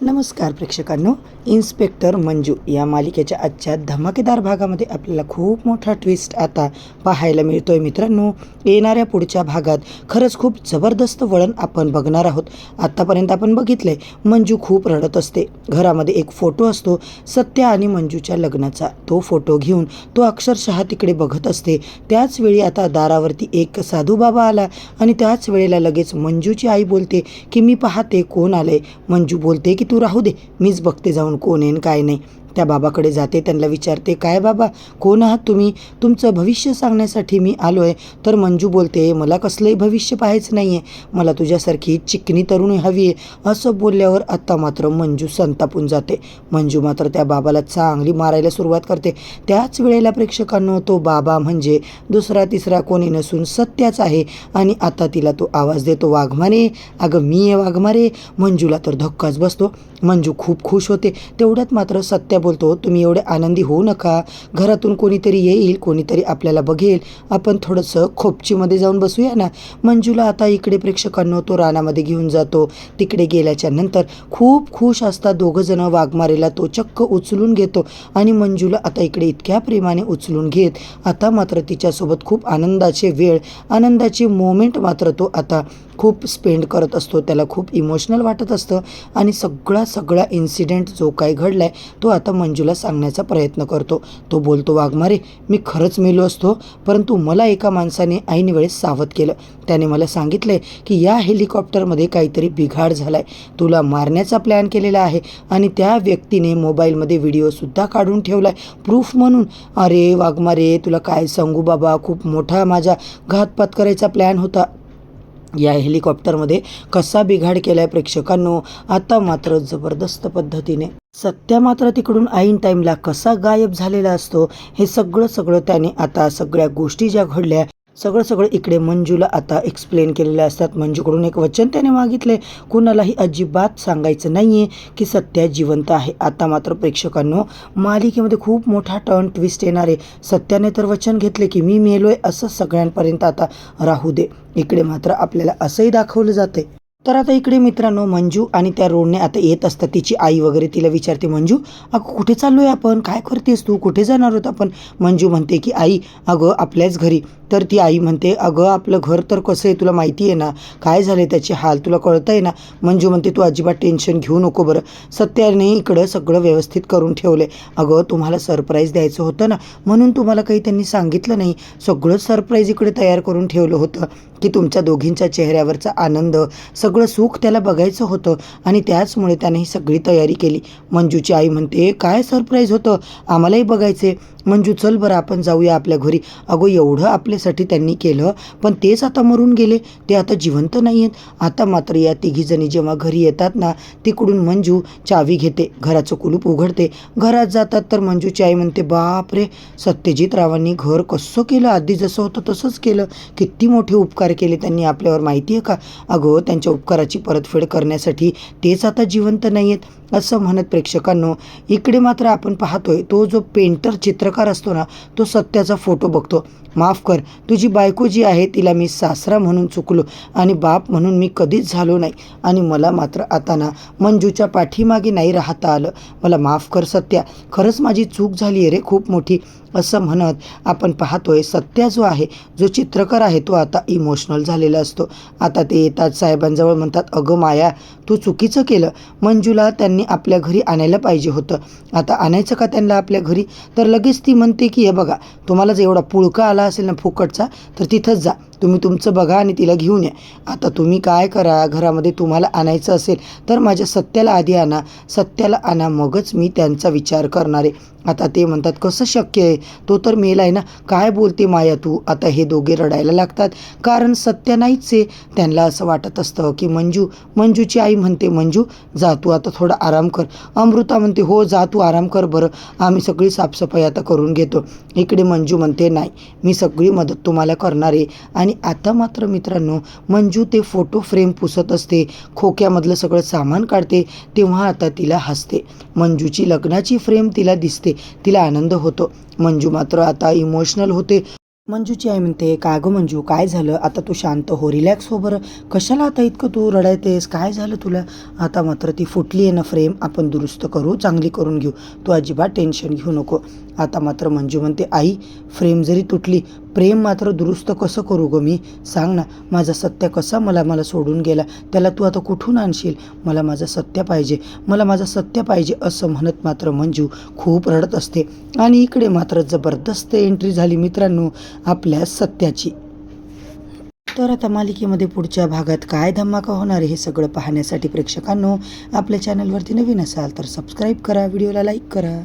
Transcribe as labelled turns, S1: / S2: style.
S1: नमस्कार प्रेक्षकांनो, इन्स्पेक्टर मंजू या मालिकेच्या आजच्या धमाकेदार भागामध्ये आपल्याला खूप मोठा ट्विस्ट आता पाहायला मिळतोय. मित्रांनो, येणाऱ्या पुढच्या भागात खरंच खूप जबरदस्त वळण आपण बघणार आहोत. आत्तापर्यंत आपण बघितलंय मंजू खूप रडत असते. घरामध्ये एक फोटो असतो सत्या आणि मंजूच्या लग्नाचा. तो फोटो घेऊन तो अक्षरशः तिकडे बघत असते. त्याच वेळी आता दारावरती एक साधू बाबा आला आणि त्याच वेळेला लगेच मंजूची आई बोलते की मी पाहते कोण आलंय. मंजू बोलते की तू राहू दे, मीच बघते जाऊन कोण आहे काय नाही. त्या बाबाकडे जाते, त्यांना विचारते काय बाबा कोण आहात तुम्ही, तुमचं भविष्य सांगण्यासाठी मी आलो आहे. तर मंजू बोलते मला कसलंही भविष्य पाहायचं नाही आहे, मला तुझ्यासारखी चिकनी तरुणी हवी आहे. असं बोलल्यावर आता मात्र मंजू संतापून जाते. मंजू मात्र त्या बाबाला चांगली मारायला सुरुवात करते. त्याच वेळेला प्रेक्षकांनो, तो बाबा म्हणजे दुसरा तिसरा कोणी नसून सत्याच आहे. आणि आता तिला तो आवाज देतो वाघमारे, अगं मी आहे वाघमारे. मंजूला तर धक्काच बसतो. मंजू खूप खुश होते. तेवढ्यात मात्र सत्या बोलतो तुम्ही एवढे आनंदी होऊ नका, घरातून कोणीतरी येईल, कोणीतरी आपल्याला बघेल, आपण थोडंसं खोपचीमध्ये जाऊन बसूया ना. मंजूला आता इकडे प्रेक्षकांनो तो रानामध्ये घेऊन जातो. तिकडे गेल्याच्या नंतर खूप खुश असतात दोघं जण. वाघमारेला तो चक्क उचलून घेतो आणि मंजूला आता इकडे इतक्या प्रेमाने उचलून घेत आता मात्र तिच्यासोबत खूप आनंदाचे मोमेंट मात्र तो आता खूप स्पेंड करत असतो. त्याला खूप इमोशनल वाटत असतं आणि सगळा इन्सिडेंट जो काही घडलाय तो आता मंजूला सांगण्याचा प्रयत्न करतो. तो बोलतो वाघमारे, मी खरंच मेलो असतो, परंतु मला एका माणसाने ऐन वेळेस सावध केलं. त्याने मला सांगितलंय की या हेलिकॉप्टरमध्ये काहीतरी बिघाड झालाय, तुला मारण्याचा प्लॅन केलेला आहे आणि त्या व्यक्तीने मोबाईलमध्ये व्हिडिओसुद्धा काढून ठेवलाय प्रूफ म्हणून. अरे वाघमारे, तुला काय सांगू बाबा, खूप मोठा माझा घातपात करायचा प्लॅन होता. या हेलिकॉप्टरमध्ये कसा बिघाड केलाय प्रेक्षकांनो. आता मात्र जबरदस्त पद्धतीने सत्या मात्र तिकडून ऐन टाईमला कसा गायब झालेला असतो. हे सगळं त्याने आता सगळ्या गोष्टी ज्या घडल्या सगळं इकडे मंजूला आता एक्सप्लेन केलेले असतात. मंजूकडून एक वचन त्याने मागितले, कुणालाही अजिबात सांगायचं नाहीये की सत्या जिवंत आहे. आता मात्र प्रेक्षकांनो, मालिकेमध्ये खूप मोठा टर्न ट्विस्ट येणार आहे. सत्याने तर वचन घेतले की मी मेलोय असं सगळ्यांपर्यंत आता राहू दे. इकडे मात्र आपल्याला असंही दाखवलं जाते. तर आता इकडे मित्रांनो, मंजू आणि त्या रोडने आता येत असतात. तिची आई वगैरे तिला विचारते, मंजू अगं कुठे चाललोय आपण, काय करतेस तू, कुठे जाणार होत आपण. मंजू म्हणते की आई अगं आपल्याच घरी. तर ती आई म्हणते अगं आपलं घर तर कसं आहे तुला माहिती आहे ना, काय झाले त्याचे हाल तुला कळतं आहे ना. मंजू म्हणते तू अजिबात टेन्शन घेऊ नको बरं, सत्याने इकडं सगळं व्यवस्थित करून ठेवलं आहे. अगं तुम्हाला सरप्राईज द्यायचं होतं ना, म्हणून तुम्हाला काही त्यांनी सांगितलं नाही. सगळं सरप्राईज इकडे तयार करून ठेवलं होतं की तुमच्या दोघींच्या चेहऱ्यावरचा आनंद, सगळं सुख त्याला बघायचं होतं आणि त्याचमुळे त्याने ही सगळी तयारी केली. मंजूची आई म्हणते काय सरप्राईज होतं, आम्हालाही बघायचे. मंजू चल बरं आपण जाऊया आपल्या घरी. अगो एवढं आपल्यासाठी त्यांनी केलं, पण तेच आता मरून गेले, ते आता जिवंत नाही आहेत. आता मात्र या तिघीजणी जेव्हा घरी येतात ना, तिकडून मंजू चावी घेते, घराचं कुलूप उघडते. घरात जातात तर मंजूची आई म्हणते बाप रे, सत्यजित रावांनी घर कसं केलं, आधी जसं होतं तसंच केलं, किती मोठे उपकार केले त्यांनी आपल्यावर माहिती आहे का. अगं त्यांच्या उपकाराची परतफेड करण्यासाठी तेच आता जिवंत नाही आहेत असं म्हणत प्रेक्षकांनो, इकडे मात्र आपण पाहतोय तो जो पेंटर चित्रकार असतो ना, तो सत्याचा फोटो बघतो. माफ कर, तुझी बायको जी आहे तिला मी सासरा म्हणून चुकलो आणि बाप म्हणून मी कधीच झालो नाही आणि मला मात्र आता ना मंजूच्या पाठीमागे नाही राहता आलं. मला माफ कर सत्या, खरंच माझी चूक झाली आहे रे खूप मोठी. असं म्हणत आपण पाहतोय सत्या जो आहे, जो चित्रकार आहे, तो आता इमोशनल झालेला असतो. आता ते येतात साहेबांजवळ, म्हणतात अगं माया तू चुकीचं केलं, मंजूला त्यांनी आपल्या घरी आणायला पाहिजे होतं. आता आणायचं का त्यांना आपल्या घरी. तर लगेच ती म्हणते की हे बघा, तुम्हाला जर एवढा पुळका आला असेल ना फुकटचा, तर तिथंच जा, तुम्ही तुमचं बघा आणि तिला घेऊन या. आता तुम्ही काय करा, घरामध्ये तुम्हाला आणायचं असेल तर माझ्या सत्याला आधी आणा, सत्याला आणा, मगच मी त्यांचा विचार करणार आहे. आता ते म्हणतात कसं शक्य आहे, तो तर मेला आहे ना. काय बोलते माया तू. आता हे दोघे रडायला लागतात, कारण सत्य नाहीच आहे. त्यांना असं वाटत असतं की मंजूची आई म्हणते मंजू जा तू आता थोडा आराम कर. अमृता म्हणते हो जा तू आराम कर बरं, आम्ही सगळी साफसफाई आता करून घेतो. इकडे मंजू म्हणते नाही, मी सगळी मदत तुम्हाला करणार आहे. आणि आता मात्र मित्रांनो, मंजू ते फोटो फ्रेम पुसत असते, खोक्यामधलं सगळं सामान काढते, तेव्हा आता तिला हसते. मंजूची लग्नाची फ्रेम तिला दिसते, तिला आनंद होतो. मंजू मात्र आता इमोशनल होते. मंजूची आई म्हणते, "का गं मंजू, काय झालं? आता तू शांत हो, रिलॅक्स हो बरं. कशाला आता इतकं तू रडायतेस? काय झालं तुला?" आता मात्र ती फुटली आहे ना फ्रेम, आपण दुरुस्त करू, चांगली करून घेऊ. तू अजिबात टेन्शन घेऊ नको. आता मात्र मंजू म्हणते, "आई, फ्रेम जरी तुटली, प्रेम मात्र दुरुस्त कसं करू गं मी? सांग ना. माझा सत्य कसा मला सोडून गेला, त्याला तू आता कुठून आणशील? मला माझा सत्य पाहिजे, मला माझा सत्य पाहिजे," असं म्हणत मात्र मंजू खूप रडत असते. आणि इकडे मात्र जबरदस्त एंट्री झाली मित्रांनो आपल्या सत्याची. तर आता मालिकेमध्ये पुढच्या भागात काय धमाका होणार आहे हे सगळं पाहण्यासाठी प्रेक्षकांनो, आपल्या चॅनलवरती नवीन असाल तर सबस्क्राईब करा, व्हिडिओला लाईक करा.